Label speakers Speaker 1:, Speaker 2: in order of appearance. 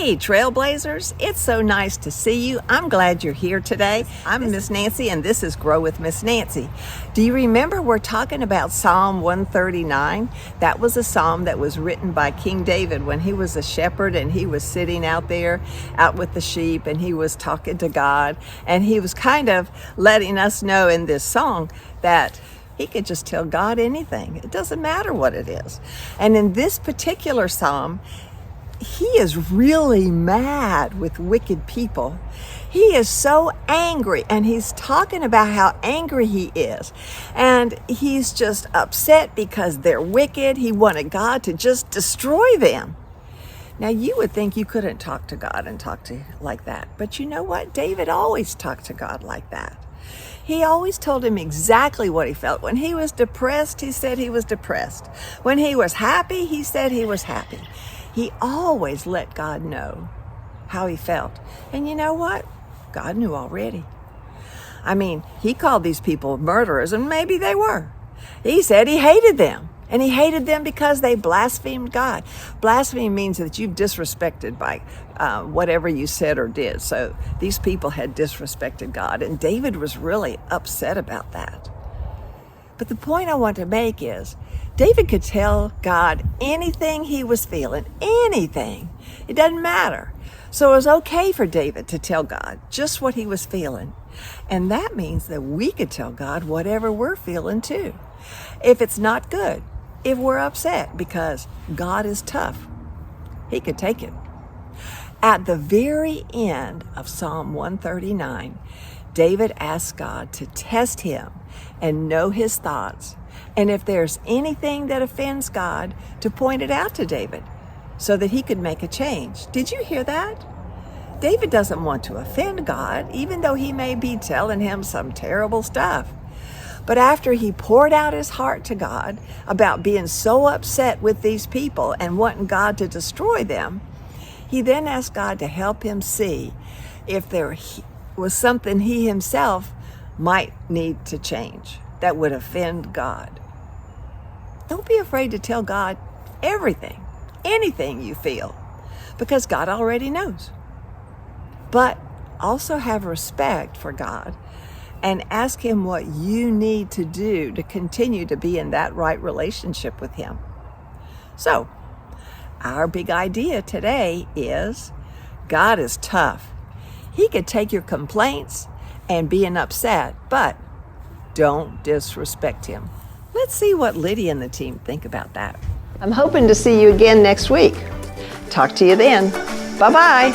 Speaker 1: Hey, Trailblazers, it's so nice to see you. I'm glad you're here today. I'm Miss Nancy, and this is Grow with Miss Nancy. Do you remember we're talking about Psalm 139? That was a psalm that was written by King David when he was a shepherd and he was sitting out there, out with the sheep, and he was talking to God. And he was kind of letting us know in this song that he could just tell God anything. It doesn't matter what it is. And in this particular psalm, he is really mad with wicked people. He is so angry, and he's talking about how angry he is. And he's just upset because they're wicked. He wanted God to just destroy them. Now, you would think you couldn't talk to God and talk to like that. But you know what? David always talked to God like that. He always told him exactly what he felt. When he was depressed, he said he was depressed. When he was happy, he said he was happy. He always let God know how he felt. And you know what? God knew already. I mean, he called these people murderers, and maybe they were. He said he hated them. And he hated them because they blasphemed God. Blasphemy means that you've disrespected by whatever you said or did. So these people had disrespected God, and David was really upset about that. But the point I want to make is, David could tell God anything he was feeling, anything. It doesn't matter. So it was okay for David to tell God just what he was feeling. And that means that we could tell God whatever we're feeling too. If it's not good, if we're upset, because God is tough, he could take it. At the very end of Psalm 139, David asked God to test him and know his thoughts. And if there's anything that offends God, to point it out to David so that he could make a change. Did you hear that? David doesn't want to offend God, even though he may be telling him some terrible stuff. But after he poured out his heart to God about being so upset with these people and wanting God to destroy them, he then asked God to help him see if there was something he himself might need to change that would offend God. Don't be afraid to tell God everything, anything you feel, because God already knows. But also have respect for God and ask him what you need to do to continue to be in that right relationship with him. So, our big idea today is God is tough. He could take your complaints and being upset, but don't disrespect him. Let's see what Lydia and the team think about that. I'm hoping to see you again next week. Talk to you then. Bye-bye.